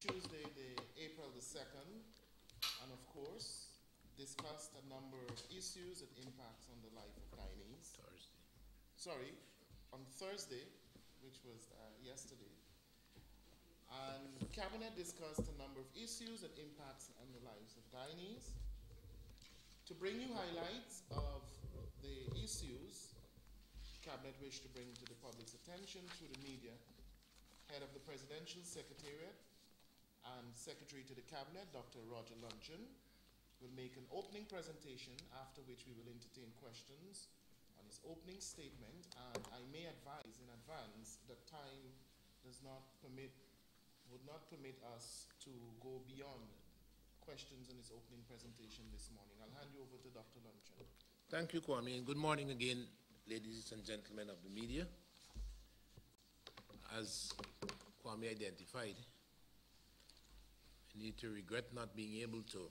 Tuesday, April the 2nd, and of course, discussed a number of issues that impacts on the life of Guyanese. On Thursday, which was yesterday. And Cabinet discussed a number of issues that impacts on the lives of Guyanese. To bring you highlights of the issues Cabinet wished to bring to the public's attention through the media, Head of the Presidential Secretariat and Secretary to the Cabinet, Dr. Roger Luncheon, will make an opening presentation, after which we will entertain questions on his opening statement. And I may advise in advance that time would not permit us to go beyond questions on his opening presentation this morning. I'll hand you over to Dr. Luncheon. Thank you, Kwame, and good morning again, ladies and gentlemen of the media. As Kwame identified, I need to regret not being able to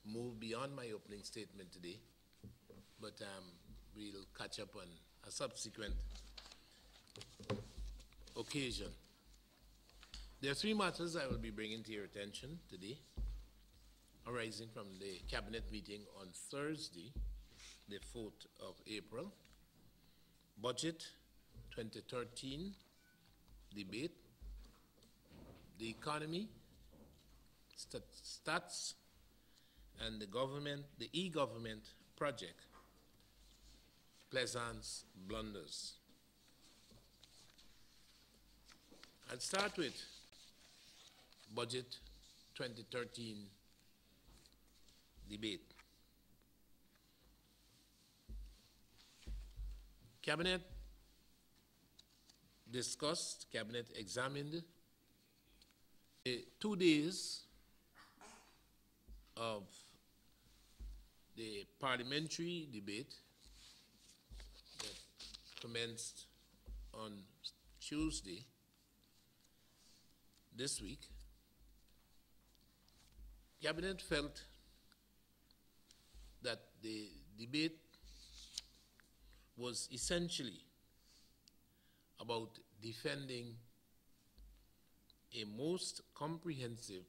move beyond my opening statement today, but we'll catch up on a subsequent occasion. There are three matters I will be bringing to your attention today, arising from the Cabinet meeting on Thursday, the 4th of April. Budget 2013 debate, the economy, stats, and the e-government project, Pleasance blunders. I'll start with Budget 2013 debate. Cabinet examined 2 days of the parliamentary debate that commenced on Tuesday this week. Cabinet felt that the debate was essentially about defending a most comprehensive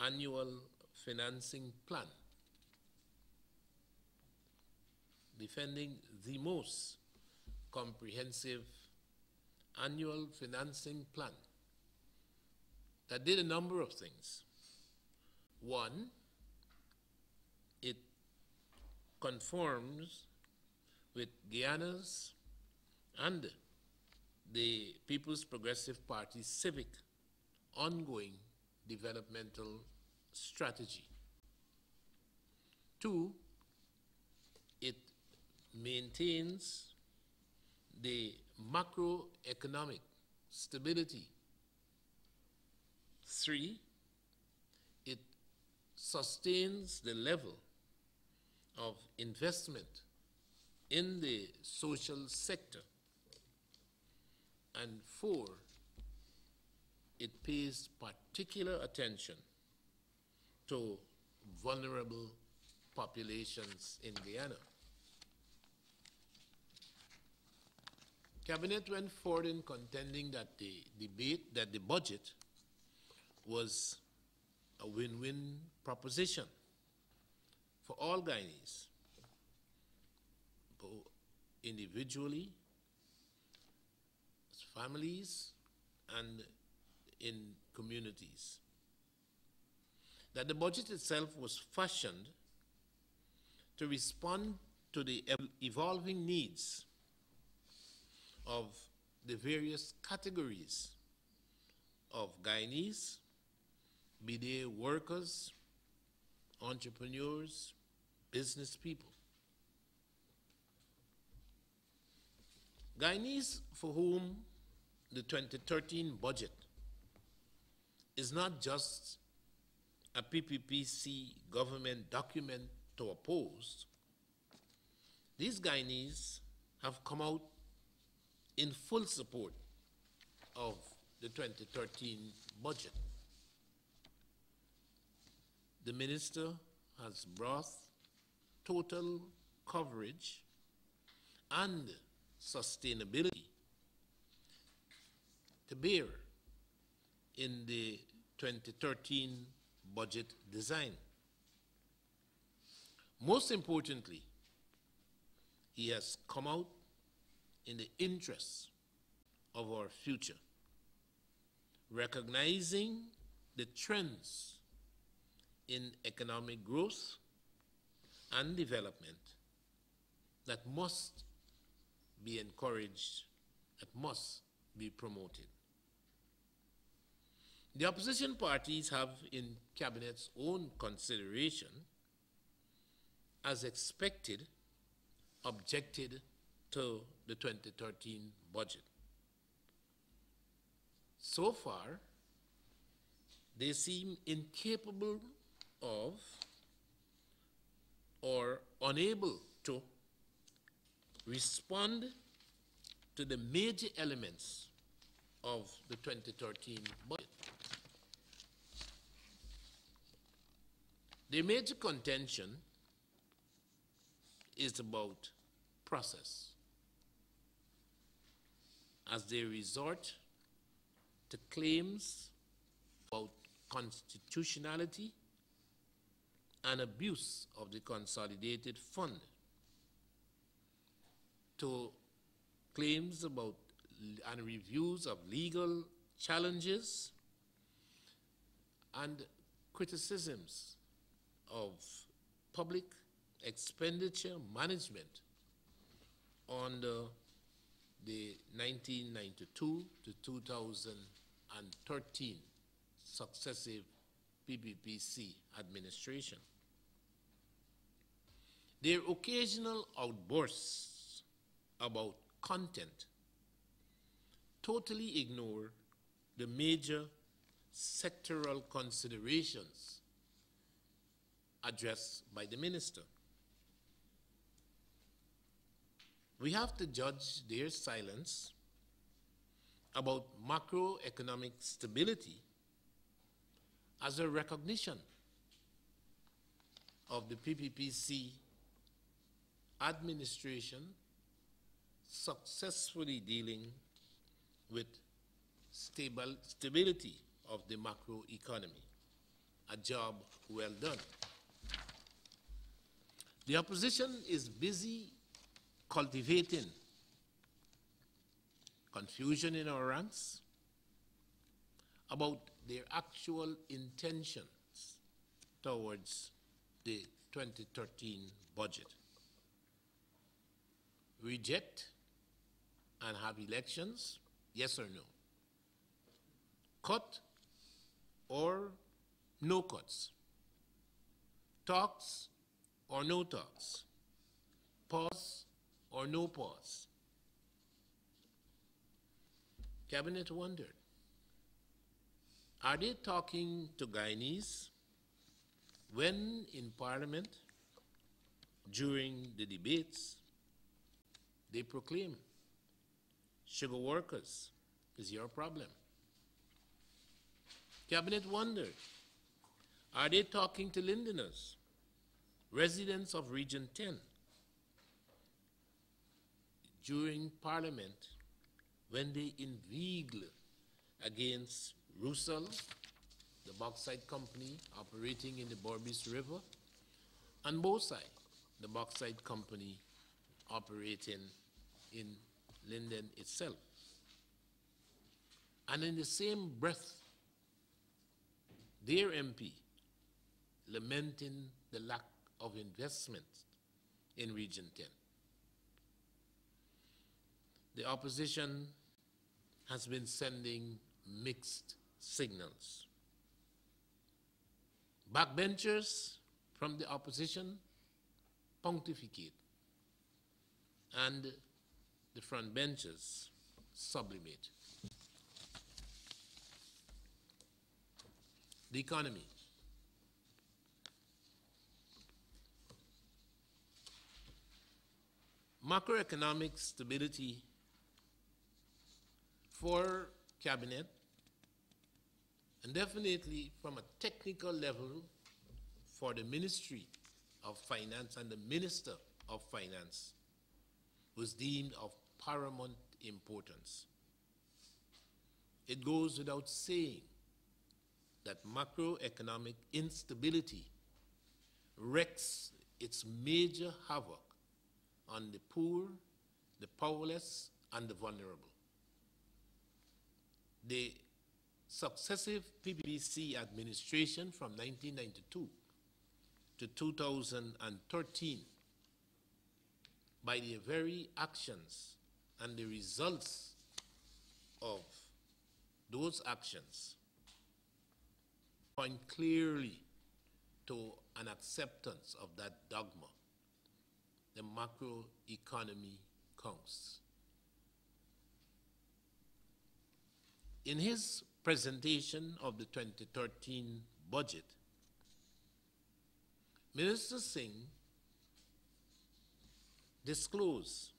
annual financing plan. Defending the most comprehensive annual financing plan that did a number of things. One, it conforms with Guyana's and the People's Progressive Party's civic ongoing developmental strategy. Two, it maintains the macroeconomic stability. Three, it sustains the level of investment in the social sector. And four, it pays particular attention to vulnerable populations in Guyana. Cabinet went forward in contending that the budget was a win-win proposition for all Guyanese, both individually, as families, and in communities. That the budget itself was fashioned to respond to the evolving needs of the various categories of Guyanese, be they workers, entrepreneurs, business people. Guyanese for whom the 2013 budget is not just a PPPC government document to oppose, these Guyanese have come out in full support of the 2013 budget. The minister has brought total coverage and sustainability to bear in the 2013 budget design. Most importantly, he has come out in the interests of our future, recognizing the trends in economic growth and development that must be encouraged, that must be promoted. The opposition parties have, in Cabinet's own consideration, as expected, objected to the 2013 budget. So far, they seem incapable of or unable to respond to the major elements of the 2013 budget. The major contention is about process, as they resort to claims about constitutionality and abuse of the consolidated fund, to claims about and reviews of legal challenges and criticisms of public expenditure management under the 1992 to 2013 successive PPPC administration. Their occasional outbursts about content totally ignore the major sectoral considerations addressed by the minister. We have to judge their silence about macroeconomic stability as a recognition of the PPPC administration successfully dealing with stability of the macroeconomy, a job well done. The opposition is busy cultivating confusion in our ranks about their actual intentions towards the 2013 budget. Reject and have elections, yes or no? Cut or no cuts? Talks or no talks? Pause or no pause? Cabinet wondered, are they talking to Guyanese when in Parliament, during the debates, they proclaim, sugar workers is your problem? Cabinet wondered, are they talking to Londoners, residents of Region 10, during Parliament when they inveigle against Rusal, the bauxite company operating in the Borbis River, and Bosai, the bauxite company operating in Linden itself? And in the same breath, their MP lamenting the lack of investment in Region 10. The opposition has been sending mixed signals. Backbenchers from the opposition pontificate, and the front benchers sublimate. The economy. Macroeconomic stability for Cabinet, and definitely from a technical level for the Ministry of Finance and the Minister of Finance, was deemed of paramount importance. It goes without saying that macroeconomic instability wreaks its major havoc on the poor, the powerless, and the vulnerable. The successive PPPC administration from 1992 to 2013, by their very actions and the results of those actions, point clearly to an acceptance of that dogma. The macro economy counts. In his presentation of the 2013 budget, Minister Singh disclosed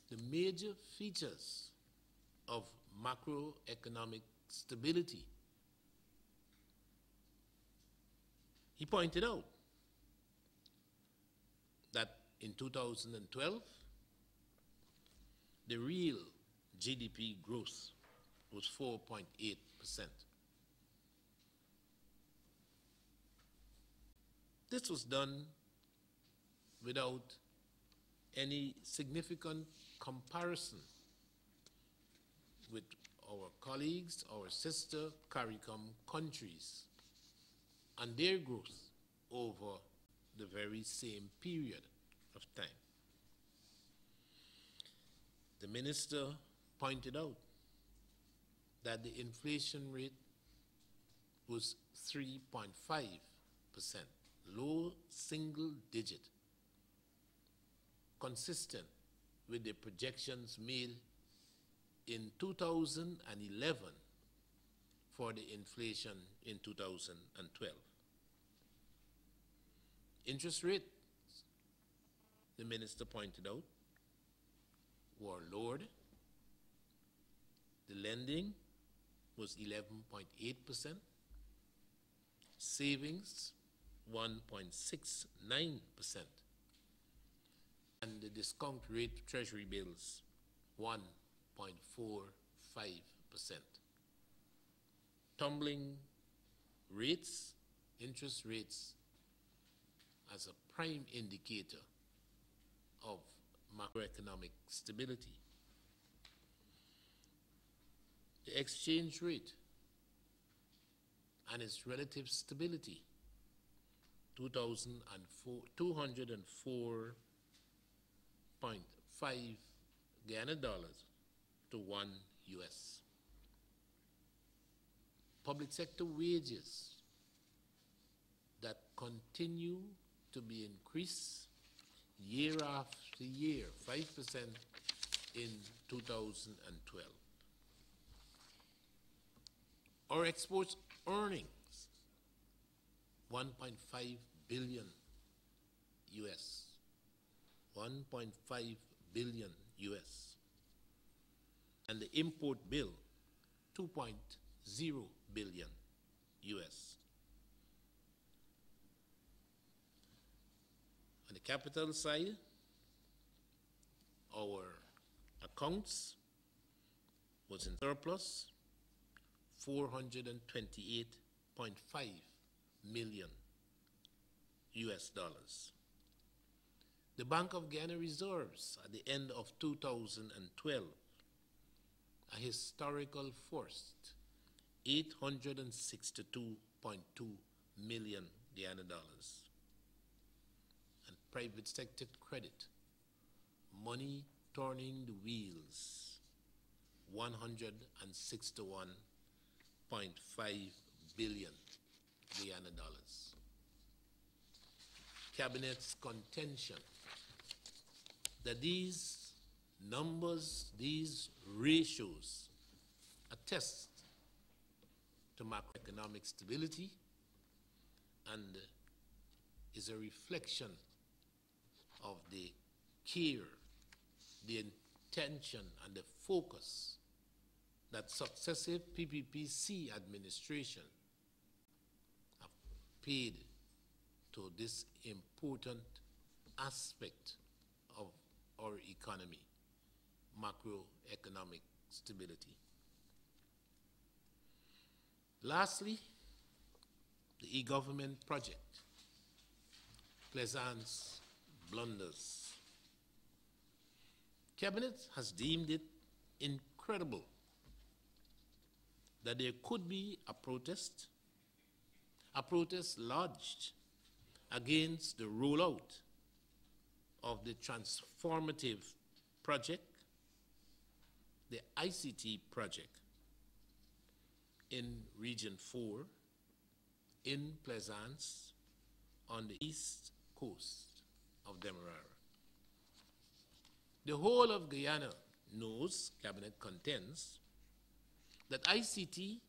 the major features of macroeconomic stability. He pointed out that in 2012, the real GDP growth was 4.8%. This was done without any significant comparison with our colleagues, our sister CARICOM countries, and their growth over the very same period of time. The minister pointed out that the inflation rate was 3.5%, low single digit, consistent with the projections made in 2011 for the inflation in 2012. Interest rates, the minister pointed out, were lowered. The lending was 11.8%, savings 1.69%, and the discount rate of treasury bills 1.45%. Tumbling rates, interest rates, as a prime indicator of macroeconomic stability. The exchange rate and its relative stability, 204.5 Ghana dollars to 1 US. Public sector wages that continue to be increased year after year, 5% in 2012. Our exports earnings, 1.5 billion US, 1.5 billion US. And the import bill, 2.0 billion US. On the capital side, our accounts was in surplus, 428.5 million US dollars. The Bank of Ghana reserves at the end of 2012, a historical first, 862.2 million Ghana dollars. And private sector credit, money turning the wheels, 161.5 billion Ghana dollars. Cabinet's contention that these numbers, these ratios attest to macroeconomic stability and is a reflection of the care, the intention, and the focus that successive PPPC administration have paid to this important aspect of our economy, macroeconomic stability. Lastly, the e-government project, Plaisance blunders. Cabinet has deemed it incredible that there could be a protest lodged against the rollout of the transformative project, the ICT project in Region 4 in Plaisance on the east coast of Demerara. The whole of Guyana knows, Cabinet contends, that ICT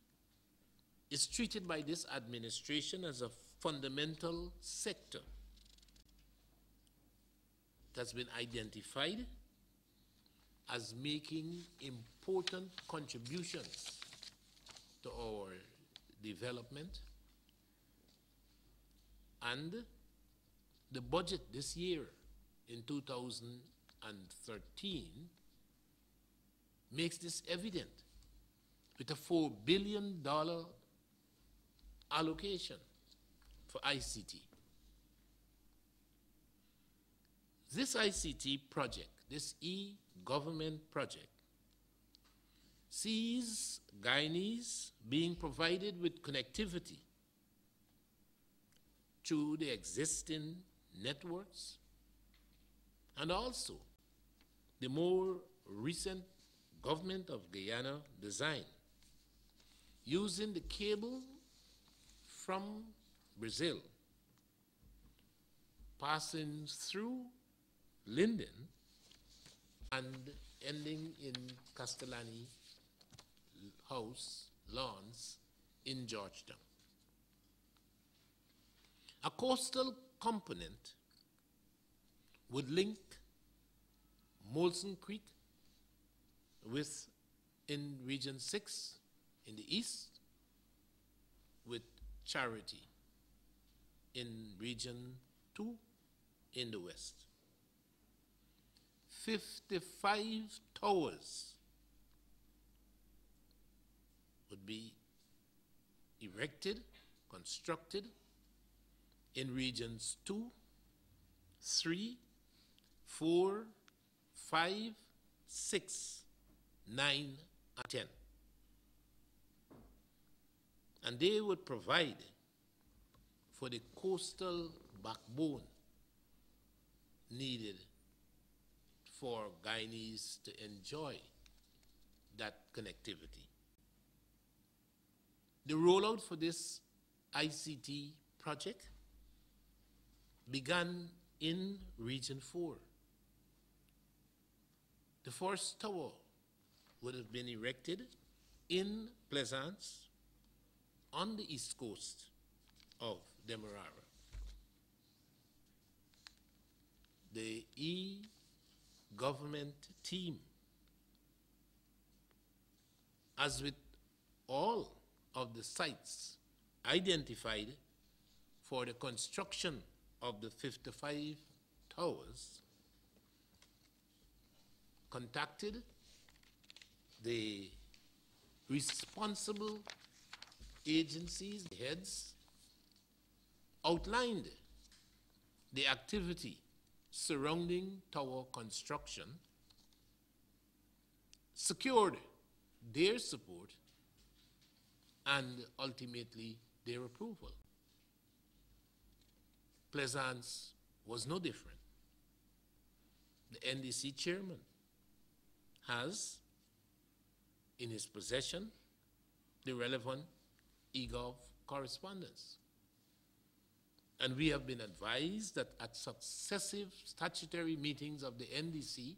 is treated by this administration as a fundamental sector that's been identified as making important contributions to our development, and the budget this year in 2013 makes this evident with a $4 billion allocation for ICT. This ICT project, this e-government project, sees Guyanese being provided with connectivity through the existing networks, and also the more recent Government of Guyana design, using the cable from Brazil, passing through Linden and ending in Castellani House lawns in Georgetown. A coastal component would link Molson Creek with, in Region 6 in the east, with Charity in Region 2 in the west. 55 towers would be erected, constructed in Regions 2, 3, 4, 5, 6, 9, and 10. And they would provide for the coastal backbone needed for Guyanese to enjoy that connectivity. The rollout for this ICT project began in Region 4. The first tower would have been erected in Plaisance on the east coast of Demerara. The e-government team, as with all of the sites identified for the construction of the 55 towers, contacted the responsible agencies, the heads, outlined the activity surrounding tower construction, secured their support, and ultimately their approval. Plaisance was no different. The NDC chairman has in his possession the relevant eGov correspondence. And we have been advised that at successive statutory meetings of the NDC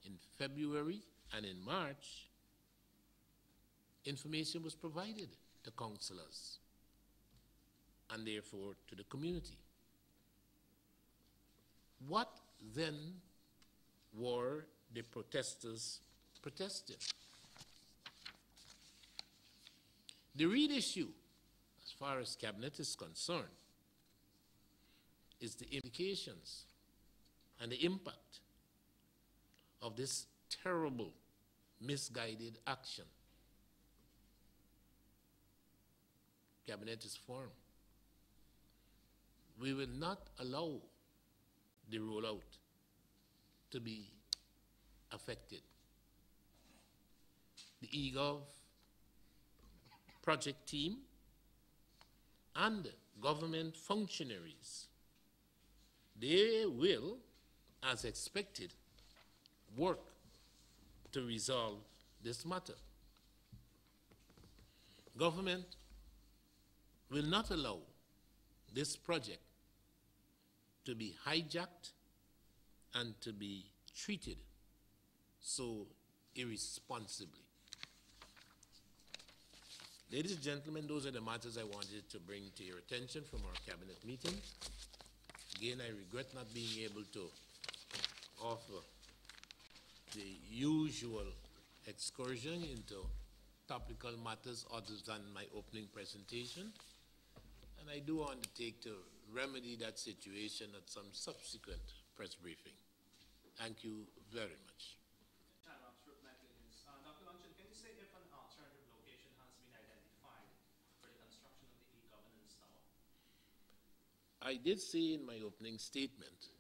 in February and in March, information was provided to councillors and therefore to the community. What then were the protesters protesting? The real issue, as far as Cabinet is concerned, is the implications and the impact of this terrible, misguided action. cabinet is formed, we will not allow the rollout to be affected. The EGOV project team and government functionaries, they will, as expected, work to resolve this matter. Government will not allow this project to be hijacked and to be treated so irresponsibly. Ladies and gentlemen, those are the matters I wanted to bring to your attention from our cabinet meeting. Again, I regret not being able to offer the usual excursion into topical matters other than my opening presentation. And I do undertake to remedy that situation at some subsequent press briefing. Thank you very much. Dr. Luncheon, can you say if an alternative location has been identified for the construction of the e-governance tower? I did say in my opening statement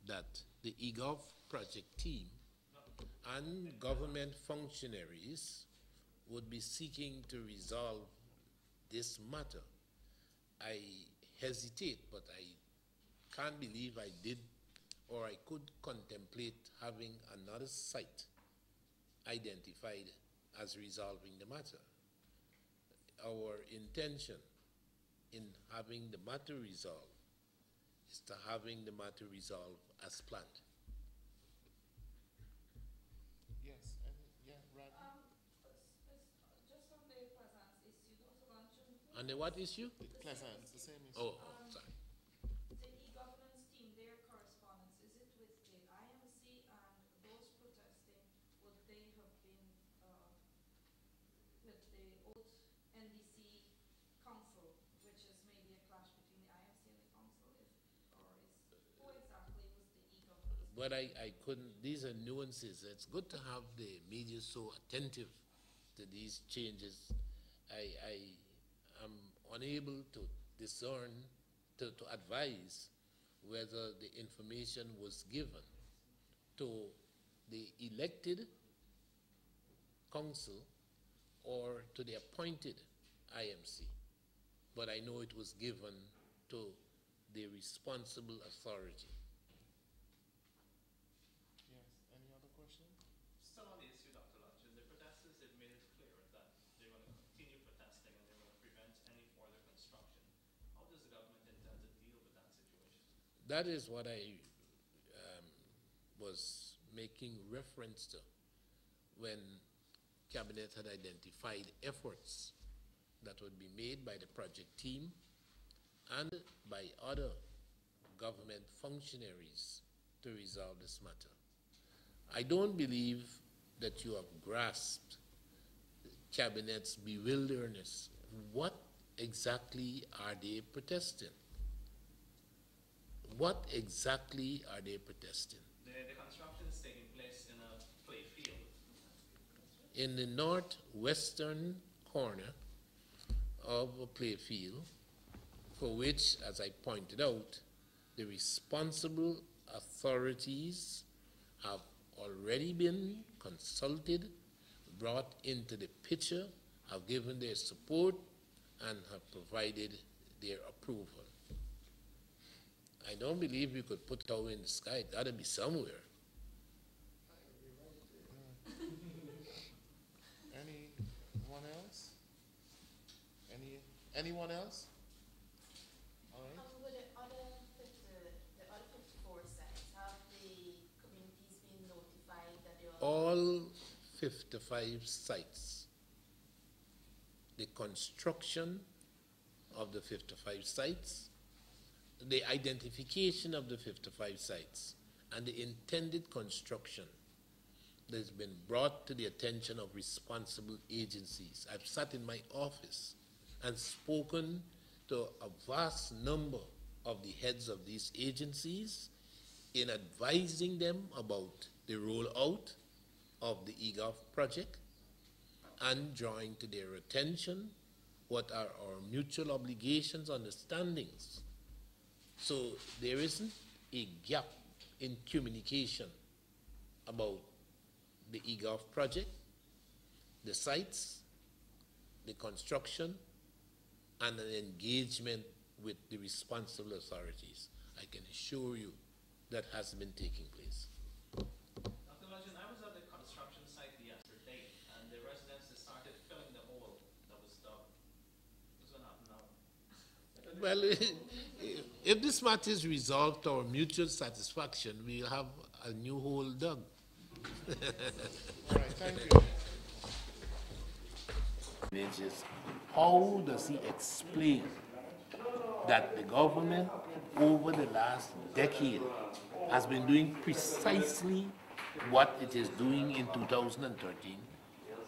that the EGOV project team and government functionaries would be seeking to resolve this matter. I hesitate, but I can't believe I did or I could contemplate having another site identified as resolving the matter. Our intention in having the matter resolved is to having the matter resolved as planned. Yes, yeah, Rodney? Just on the Pleasance issue, Dr. Luncheon. On the what issue? Pleasant, the same issue. Oh, sorry. The e-governance team, their correspondence, is it with the IMC and those protesting, would they have been with the old NDC council, which is maybe a clash between the IMC and the council, who exactly was the e-governance? But I couldn't, these are nuances. It's good to have the media so attentive to these changes. I am unable to discern, to advise whether the information was given to the elected council or to the appointed IMC. But I know it was given to the responsible authority. Yes, any other question? Still on the issue, Dr. Luncheon, the protesters have made it clear that they're going to continue protesting and they're going to prevent any further construction. How does the government intend to deal with that situation? That is what I was making reference to when Cabinet had identified efforts that would be made by the project team and by other government functionaries to resolve this matter. I don't believe that you have grasped Cabinet's bewilderness. What exactly are they protesting? What exactly are they protesting? The construction is taking place in a play field. In the northwestern corner of a play field, for which, as I pointed out, the responsible authorities have already been consulted, brought into the picture, have given their support, and have provided their approval. I don't believe we could put it out in the sky. It got to be somewhere. Anyone else? Anyone else? All right. With the other 54 sites, have the communities been notified that they are... All 55 sites, the construction of the 55 sites, the identification of the 55 sites, and the intended construction that has been brought to the attention of responsible agencies. I've sat in my office and spoken to a vast number of the heads of these agencies in advising them about the rollout of the EGOV project and drawing to their attention what are our mutual obligations, understandings. So there isn't a gap in communication about the EGOV project, the sites, the construction, and an engagement with the responsible authorities. I can assure you that has been taking place. Dr. Lodgen, I was at the construction site yesterday, and the residents started filling the hole that was dug. What's going to happen now? Well, if this matter is resolved to our mutual satisfaction, we'll have a new hole dug. All right, thank you. How does he explain that the government over the last decade has been doing precisely what it is doing in 2013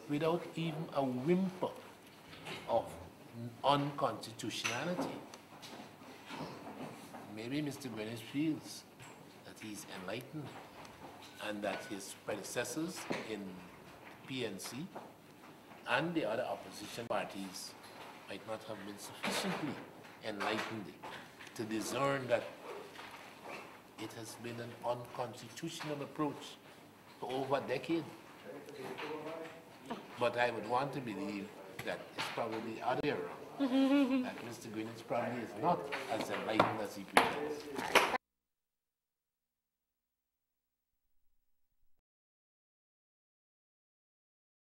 without even a whimper of unconstitutionality? Maybe Mr. Greenwich feels that he's enlightened and that his predecessors in PNC and the other opposition parties might not have been sufficiently enlightened to discern that it has been an unconstitutional approach for over a decade. But I would want to believe that it's probably the other way around, that Mr. Greenwich probably is not as enlightened as he pretends.